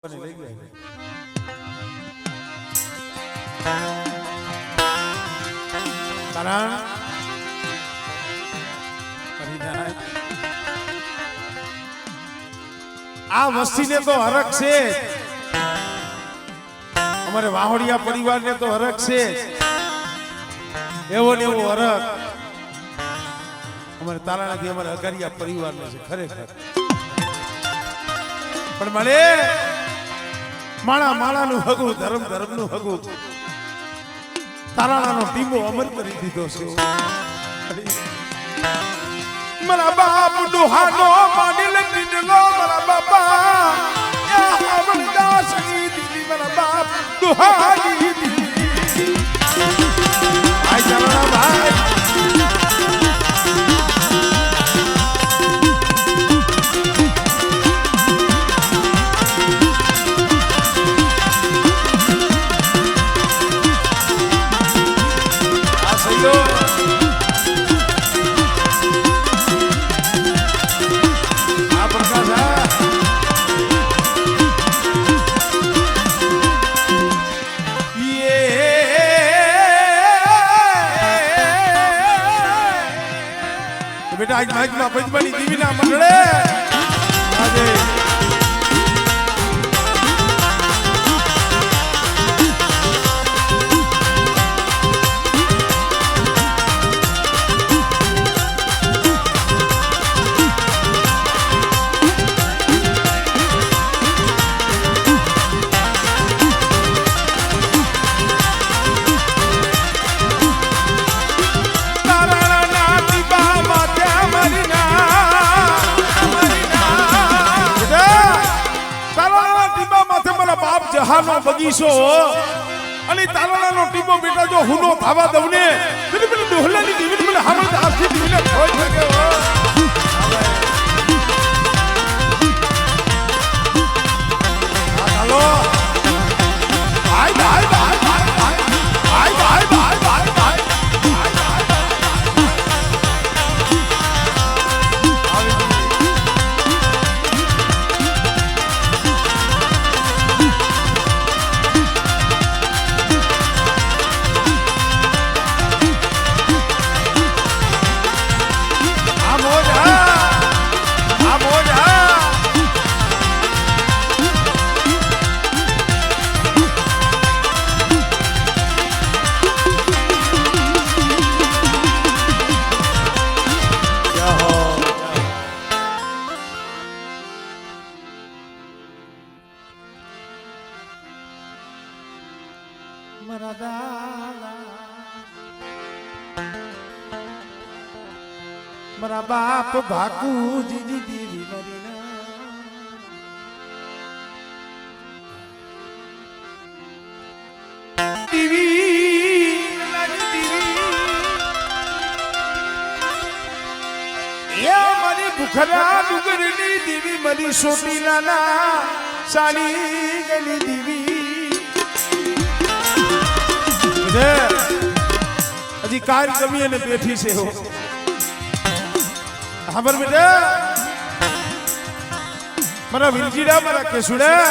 લઈ ગયા કારણ આ વસ્તીને તો હરખ છે, અમારે વાહોડિયા પરિવારને તો હરખ છે, એવો ને એવો હરખ અમારે તાલાણાથી અમારે અગારિયા પરિવારને છે ખરેખર. પણ મળે માણા માણાનું હગું, ધર્મ ધર્મનું હગું તારાણાનો ટીમો અમર કરી દીધો છે. મારા બાપ ડોહાનો માનેલ દીધલો, મારા બાપા અમરદાસ દીદી, મારા બાપ ડોહાની દીદી. ભાઈ તારાણા ભાઈ બેટા આજ માઇકમાં પંચમાની દેવીના મંડળે આજે જહાનો બગીચો અને તાલાણાનો ટીપો બેટા જો હુનો થાવા દઉં ને તો પેલી ડોહલાની દીવીને મને હામળ આખી દીવીને ખોઈ શકે. હાલો ભાઈ ભાઈ ભાઈ ભાઈ ભાઈ ભાઈ ભાઈ ભાઈ ભાઈ મારા બાપ ભાકુજી દીદી મારી ભૂખરા ડુંગરની દેવી મારી સોટીલાના સાડી ગલી દેવી. હજી કાર કમી અને બેઠી છે ખબર બેટા મારા વિરજીડા મારા કેસુડા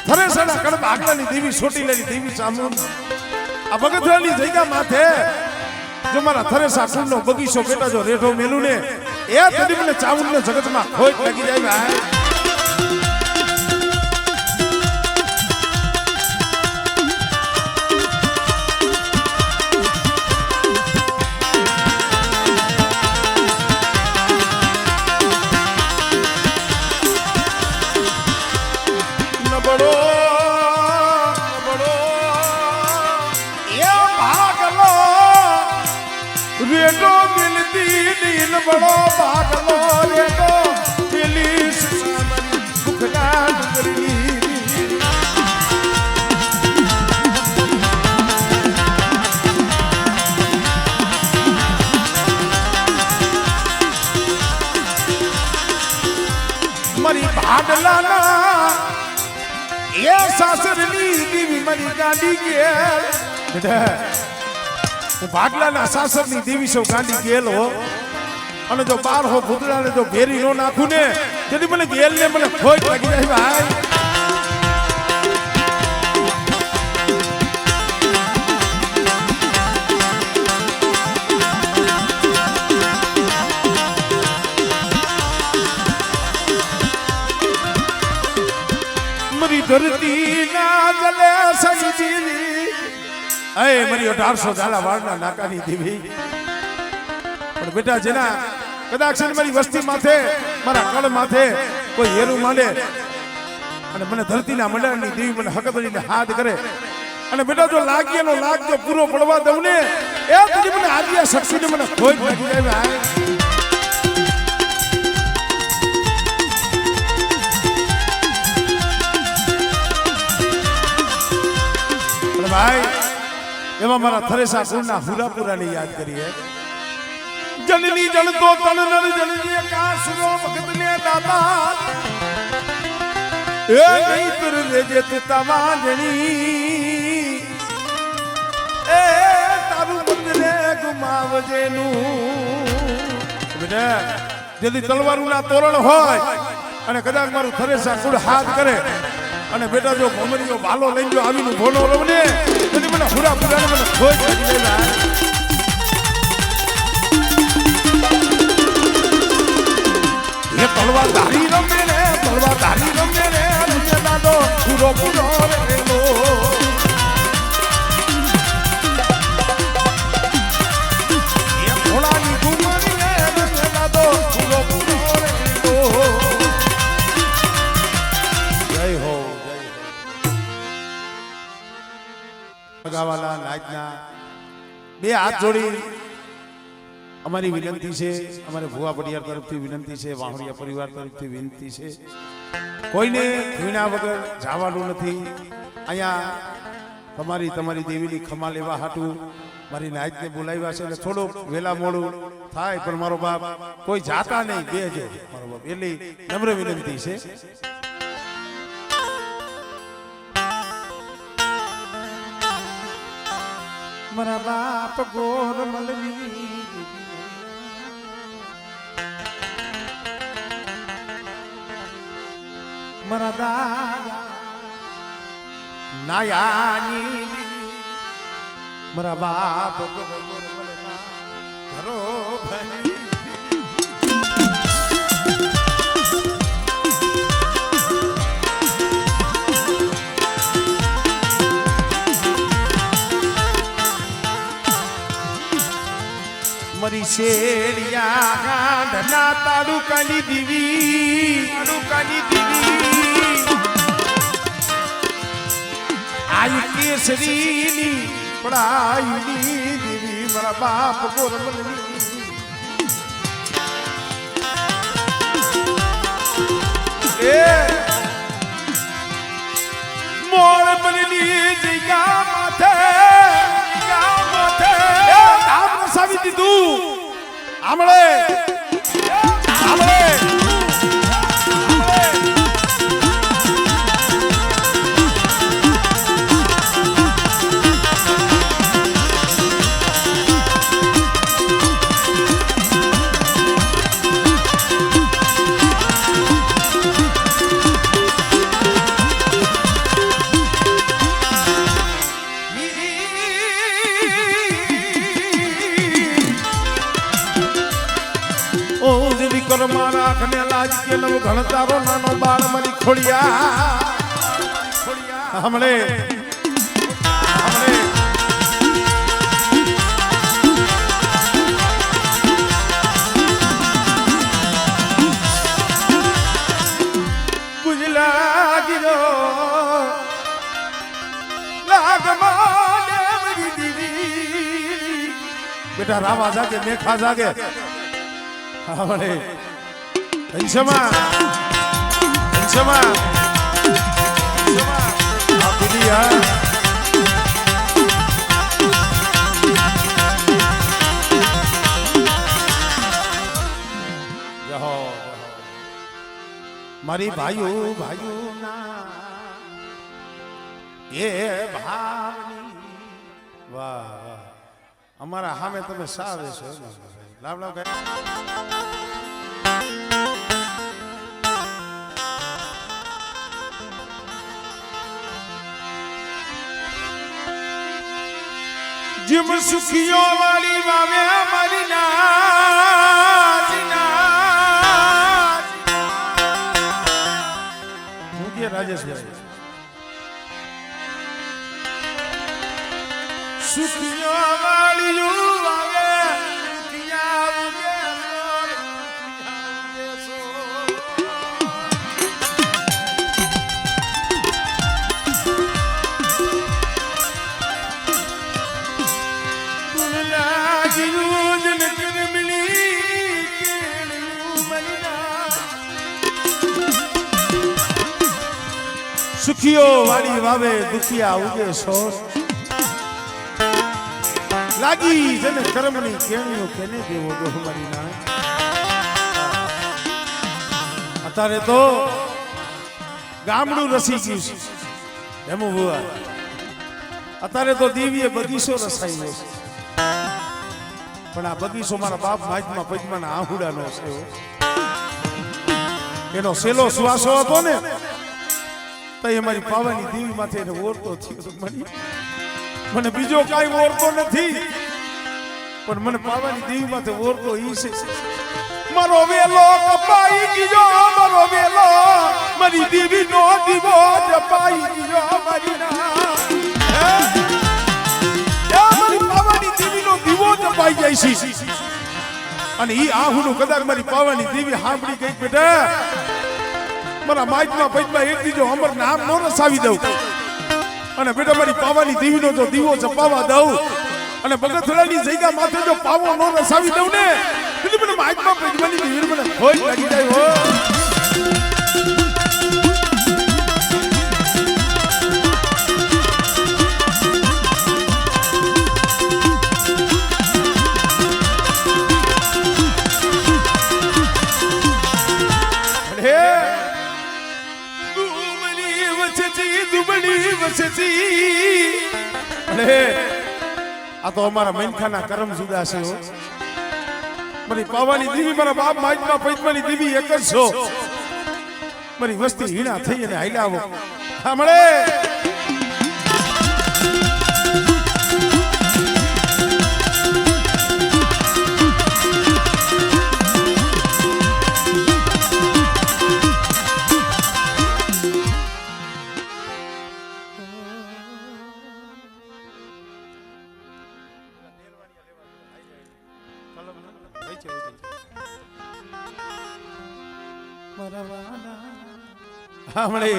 થરેસાના કડબ આગલાની દેવી સોટીલાની દેવી ચામુંડ આ બગથરાની જગ્યા માથે જો મારા થરેસા કુંડનો બગીચો બેટા જો રેઠો મેલું ને એ તદી મને ચામુંડને જગતમાં ખોટ લાગી જાય ભાઈ. રેટો મિલતી દીન બડો ભાગલો રેટો મિલી સુનામરી ભૂખના ડુંગરી. મારી ભાડલાના એ સાસરની દેવી મારી ગાડી ગયા ભાગલાના સાસરની દેવી સૌ ગાંડી ગયેલો અને જો બાર હો ભૂતળાને જો ભેરી નો નાખું ને તેથી મને ગેલ ને મને ખોટ લાગી જાય ભાઈ. ધરતી ના જલે સજીવી એ મારી 1800 ઝાલા વાળના નાકાની દેવી પણ બેટા જેના કદાચ મારી વસ્તી માથે મારા કળ માથે કોઈ હેરું માંડે અને મને ધરતીના મંડળની દેવી મને હકદડીને હાથ કરે અને બેટા જો લાગ્યાનો લાગ જો પૂરો પડવા દઉં ને એ પછી મને આદિયા શક્તિને મને ખોઈ નાખી જાય ભાઈ એમાં મારા થરેસા કુળના હુરાપુરાને યાદ કરીએ જનની જણતો તણ નર જનની કાસરો ભગતને દાતા એ નહીતર રેજે તું તવાજણી એ તારું બંદને ગુમાવજે નું બેટા જેથી તલવારોના તોરણ હોય અને કદાચ મારું થરેસા કુળ હાથ કરે અને બેટા જો ભમરીઓ ભાલો લઈ જો આવીનું ભોનો રમને તેથી મને હુરા પુરાને મને ખોઈ કાઢી લેલા એ તલવાર ધારી રમે રે રમે દાદો પૂરો પૂરો રેલો એ ભોળાની ગુમરી રે રમે દાદો પૂરો પૂરો રેલો જય હો ભગાવાલા નાચના બે હાથ જોડી અમારી વિનંતી છે અમારે ભુવા પડિયાર તરફથી વિનંતી છે વાહણિયા પરિવાર તરફથી વિનંતી છે કોઈને વીણા વગર જવાનું નથી અહીંયા તમારી દેવીની ખમા લેવા હાટું મારી નાચને બોલાવ્યા છે એટલે થોડુંક વહેલા મોડું થાય પણ મારો બાપ કોઈ જાતા નહીં બેજો મારો બાપ એટલી નમ્ર વિનંતી છે મારા બાપ ગોર મલની મારા દાદા નાયાની મારા બાપ ગોર મલના ઘરો ભલી મરી શેરિયા ગાંધના તાડુકાની દીવી આયુ કેસરીની પડાઈની દીવી મારા બાપ ગોરમલની એ મોર બનની જગ્યા માથે સાવી દીધું આમળે મારા ખને લાજ કે નવ ઘણતારો નાનો બાળ મારી ખોડિયા હમણે ગુજલા ગીરો લાગમાને મરી દીવી બેટા રાવા જાગે મેખા જાગે હમણે Enchama Apidia Jaho Mari bhayu na ye bhavni વાહ અમારા સામે તમે સાવે છો લાવ લાવ जिम सुखियों वाली वावे हमारी नाच नाच राजेश भाई સુખિયો વાળિયું આવે દુખિયા ઉગે સુખિયો વાળી વાવે દુખિયા ઉગે સોર લાગી જને કર્મની કેણીઓ કેને દેવો દો હમારી ના અત્યારે તો ગામડું રસી ગયું છે એમ બુઆ અત્યારે તો દિવ્ય બગીચો રસાઈ ગયો છે પણ આ બગીચો મારા બાપ માજમાં પજમાં આહુડાનો છે એનો સેલો સુવાસો હતો ને તો એ મારી પાવાની દેવી માથે એને ઓરતો થયો મને બીજો કાંઈ ઓરતો નથી પણ મને પાવાની દેવી માથે ઓરતો ઈ છે મારો વેલો કપાઈ ગયો મારો વેલો મારી દેવી નો દીવો જપાઈ ગયો મારી ના મારી પાવાની દેવી નો દીવો જપાઈ જાય છે અને ઈ આહુનું કદાચ મારી પાવાની દેવી સાંભળી ગઈ બેટા મારા માઇકમાં પૈકમાં એક બીજો અમર નામ નો રસાવી દઉં અને બેટા મારી પાવાની દેવીનો જો દીવો જપાવા દઉં અને બગથડાની જગ્યા માથે જો પાવો નો રસાવી દઉં ને એટલે મને માઇકમાં પૈકમાંની દેવી મને ખોઈ લાગી જાય હો આ તો અમારા મૈનખાના કરમ જુદા છે મારી પાવાની દેવી મારા બાપ માજમાં પૈતમાની દેવી એક જ છો મારી વસ્તી હીણા થઈ અને હાલ્યા આવો સાંભળે હમણે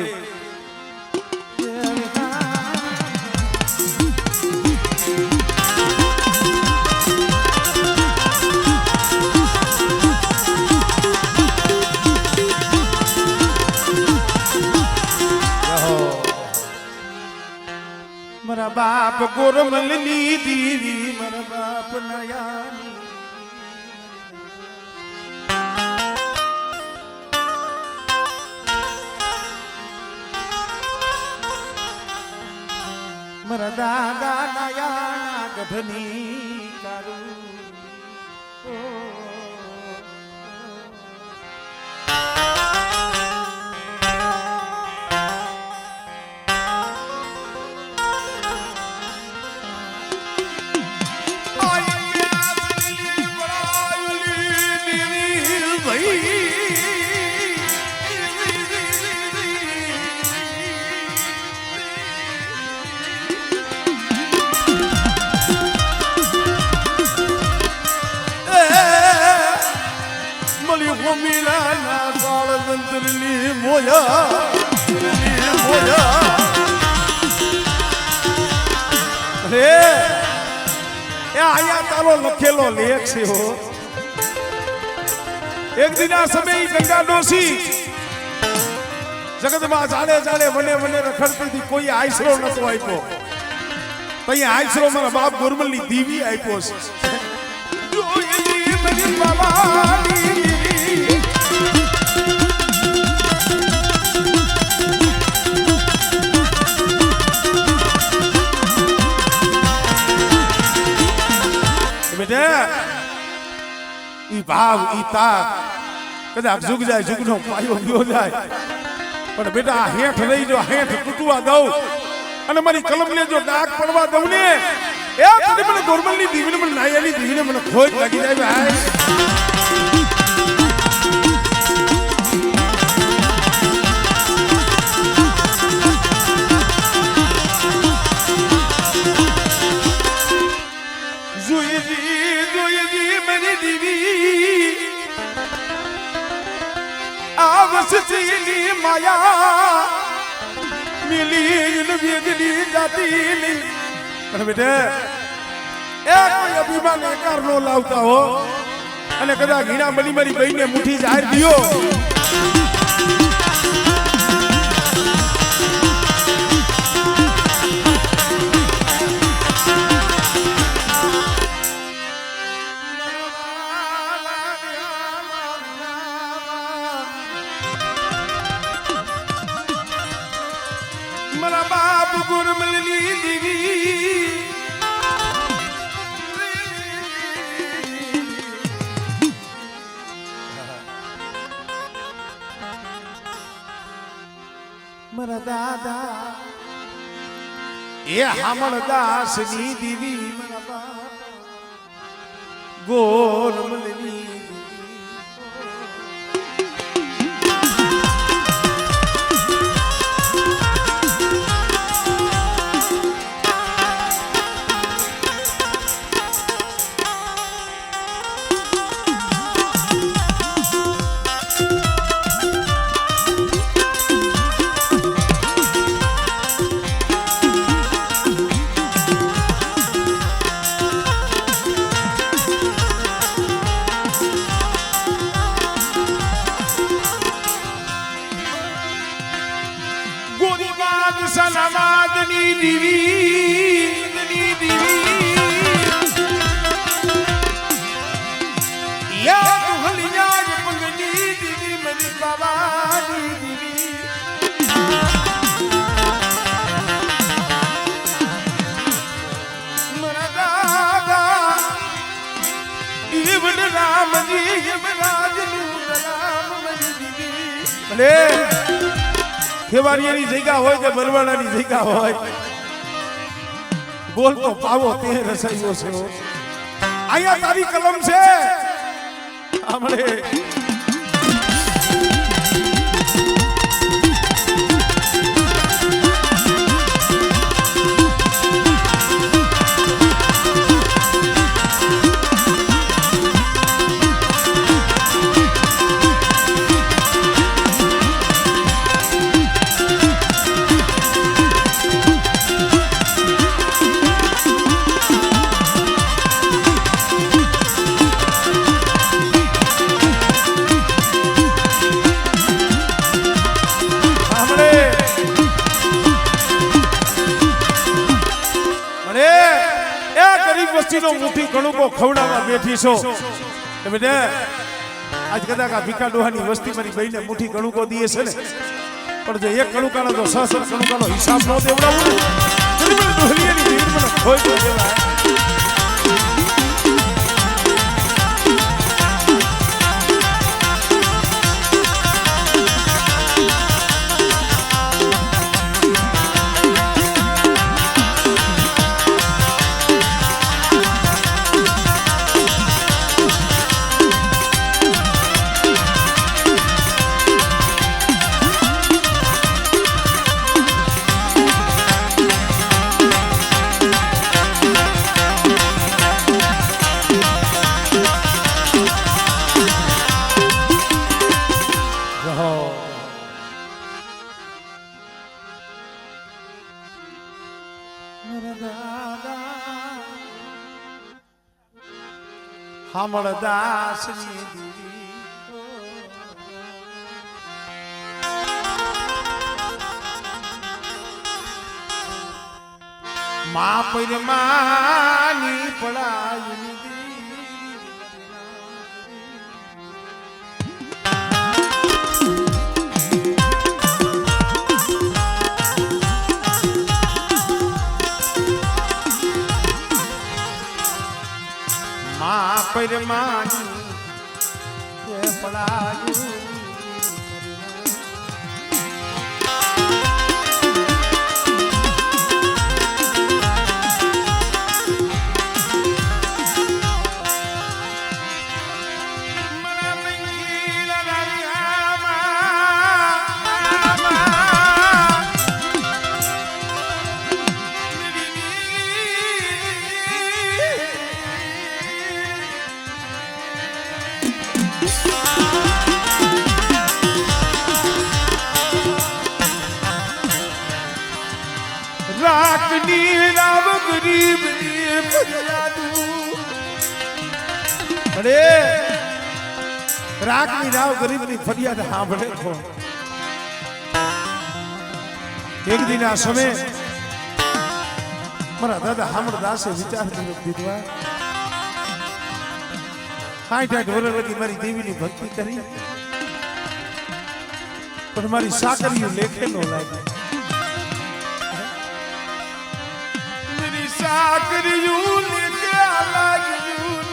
મારા બાપ ગોરમલની દીવી મારા બાપ નયાની મારા દાદા નયાના ગઢની કારું મિલાના કાળ મંત્રની મોયા રે એ આયા તારો લખેલો લેખ છે હો એક દિના સમય ગંગા ડોસી જગતમાં જાડે જાડે મને મને રખડતી હતી કોઈ આશરો નતો આપ્યો તઈ આશરો મારા બાપ ગોરમલની દીવી આપ્યો છે બેટા ઈ ભાવ ઈ તાક કદાચ ઝુક જાય ઝુકનો પાયો ગયો જાય પણ બેટા આ હેઠ રહી જો હેઠ તૂટવા દઉં અને મારી કલમને જો ડાક પડવા દઉં ને એ કદી મને ગોરમલની દીવીને મને નાયાની દીવીને મને ખોજ લાગી જાય ભાઈ આયા મિલી વેગલી જાતી અને બેટા એ કોઈ અભિમાન એકાર નો લાવતા હો અને કદાચ ઘીણા બની મારી બહેનને મુઠ્ઠી જાહેર દિયો મારા બાપ ગુરમલની દેવી મારા દાદા એ હામળ દાસ ની દેવી મારા બાપ ગોરમલની સલામાદની દીવી યા દુહલિયા પંગની દીવી મરી બાબાની દીવી મરા દાદા ઈવડ રામજી યમરાજનું સલામ મરી દીવી ભલે ખેવારીયાની જગ્યા હોય કે બરવાડાની જગ્યા હોય બોલ તો પાવો તે રસાયો છે અહીંયા તારી કલમ છે આપણે વસ્તીનો મુઠ્ઠી કણુકો ખવડાવવા બેઠી છો બેટા આજ કદાચ આ ભીખા ડોહાની વસ્તી મારી બહેને મુઠ્ઠી કણુકો દીએ છે ને પણ જો એક કણુકાનો તો સહસ્ર કણુકાનો હિસાબ ન દેવડાવું તો મને ડોહલીની જીવન મને ખોઈ તો દેવાય હામળ દાસની મા પરમાની પડાયની મા પરમાની પડાયું રાગની રાવ ગરીબની ફરિયાદું અરે રાગની રાવ ગરીબની ફરિયાદ સાંભળે કોણ એક દિન આ સમય મારા દાદા હામળદાસે વિચાર કર્યો દીધવા 60 વર્ષ લગી મારી દેવીની ભક્તિ કરી પણ મારી સાકરીઓ લેખે નો લાગે મારી સાકરીઓ લેખે લાગ્યું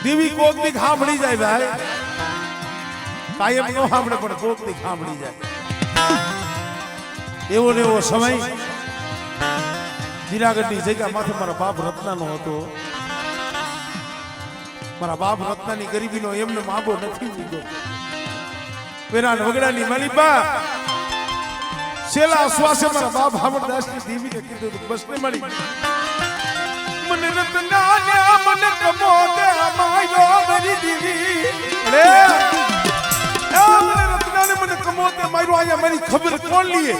દેવી કોક ની ખામડી જાય ભાઈ કાયમ નો સાંભળે પણ કોક ની ખામડી જાય એવો ને એવો સમય જીરાગઢની જગ્યા માથે મારા બાપ રત્નાનો હતો મારા બાપ રત્નાની ગરીબીનો એમને માબો નથી લીધો પેરા વગડાની માલિપા છેલ્લા શ્વાસે મારા બાપ હામળદાસની દેવીને કીધું બસ ને મળી મને રત્ના ને મને કમો દે માયો મારી દેવી રે મને રત્ના ને મને કમો દે મારો આયા મારી ખબર કોણ લીએ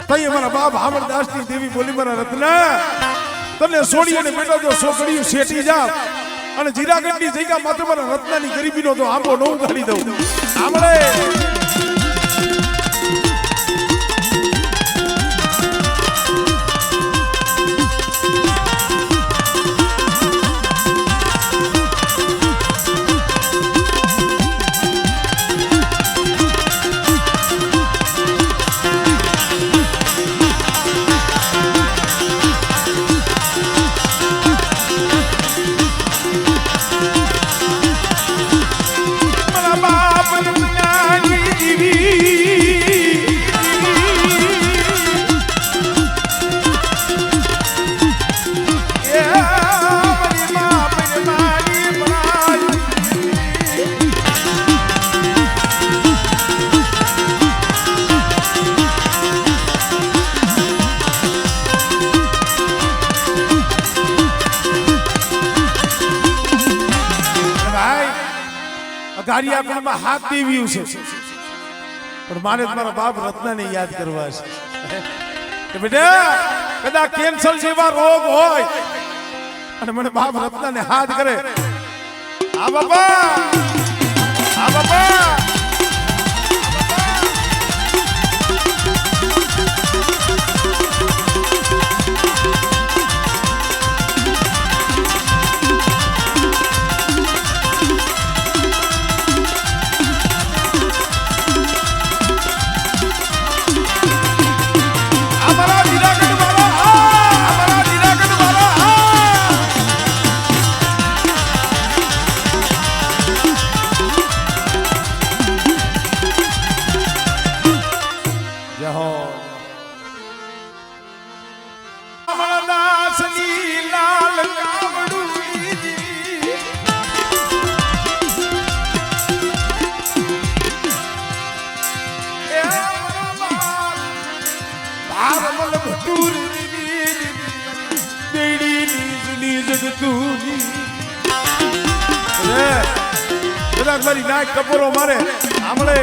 તઈ મારા બાપ હામળદાસની દેવી બોલી મારા રત્ના તને છોડી અને બેટા જો છોકરીઓ શેટી જા અને જીરાગઢની જગ્યા માથે મારા રત્નાની ગરીબીનો તો આંબો ન ઉગાડી દઉં આમળે ગારિયામાં હાથ દેવ્યું છે પણ મારે મારા બાપ રત્નાને યાદ કરવા છે કે બેટા કદાચ કેન્સર જેવા રોગ હોય અને મને બાપ રત્નાને હાથ કરે આ બાપા આ બાપા મારી નાક કપોરો મારે આમળે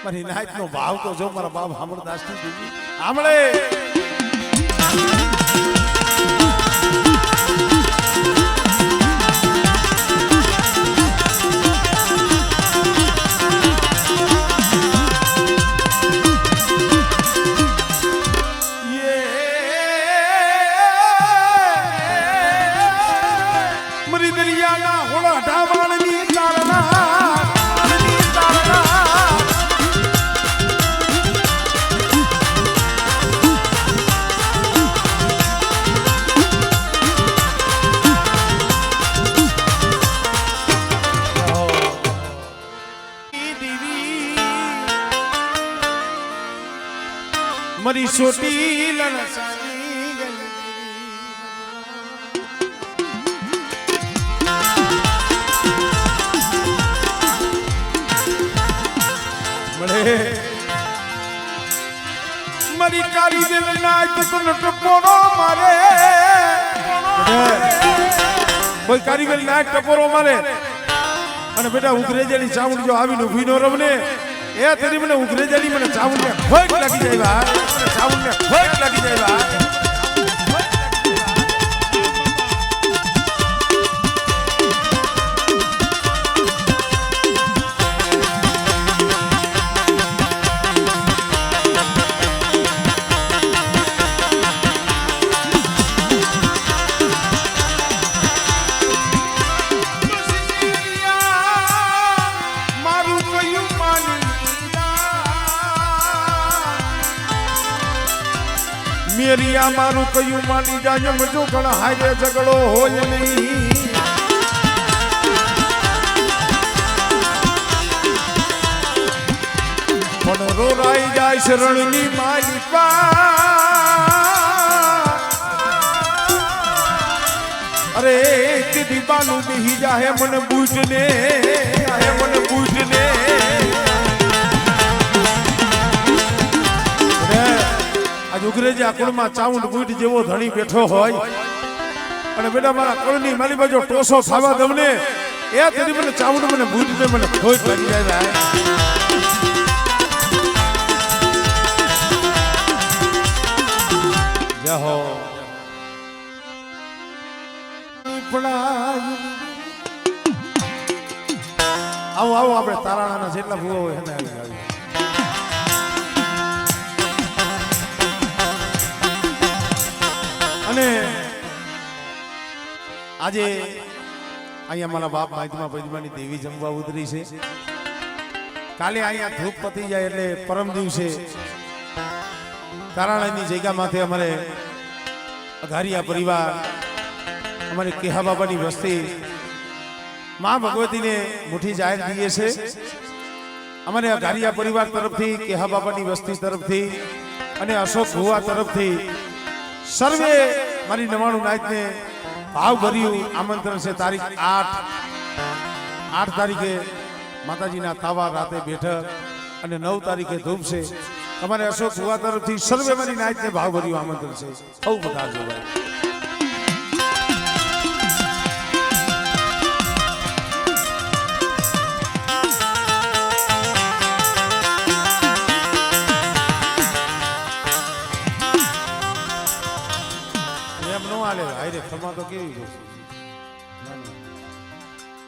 મારી નાઈટનો ભાવ તો જો મારા બાપ સાંભળદાસની દીદી સાંભળે. મરી સોટી લણસાની ગઈ મળે મરી કાળી દેવ નાચ તન ટપોરો મારે કોઈ કારીગર નાચ ટપોરો મારે અને બેટા ઉઘરેજેલી ચામુંડ જો આવીને ઊભી નો રમને એ તેરી મને ઉઘરેજેલી મને ચામુંડ ને ખોટ લાગી જાય ભાઈ મને ચામુંડ ને ખોટ લાગી જાય ભાઈ. મેરિયા મારું કયું માની જાય મજો ઘણા હારે ઝઘડો હોય નહીં પણ રોરાઈ જાય શરણની મારી અરે દીદી બાનું બેહી જાહે મને બૂટને મને બૂટને આજ ઉઘરેજી આ કુળમાં ચાઉંડ બૂટ જેવો ધણી બેઠો હોય અને બેટા મારા કુળની મારી બાજુ ટોસો ખાવા દમને એ તેની મને ચાઉંડ મને બૂટ ને મને ખોટ લાગી જાય ભાઈ. જય હો આવો આવો આપણે તારાણાના જેટલા ભૂવા હોય એને આવી આવી અને આજે અહીંયા મારા બાપ માહિતીમાં પૈદમાની દેવી જમવા ઉતરી છે. કાલે અહીંયા ધૂપ પતી જાય એટલે પરમ દિવસે તારાણાની જગ્યા માથે અમારે અઘારિયા પરિવાર અમારી કેહા બાબાની વસ્તી માં ભગવતીને મુઠ્ઠી જાહેર દઈએ છે. અમારે અઘારિયા પરિવાર તરફથી કેહા બાબાની વસ્તી તરફથી અને અશોક ભુવા તરફથી સર્વે મારી 99 નાઈટને ભાવ ભર્યું આમંત્રણ છે. તારીખ 8 તારીખે માતાજીના તાવા રાતે બેઠક અને 9 તારીખે ધૂપ છે. અમારે અશોક ભુવા તરફથી સર્વે મારી નાઈટને ભાવ ભર્યું આમંત્રણ છે. સૌ પધારજો ભાઈ. એમ નો હાલે હારે ખમા તો કેવી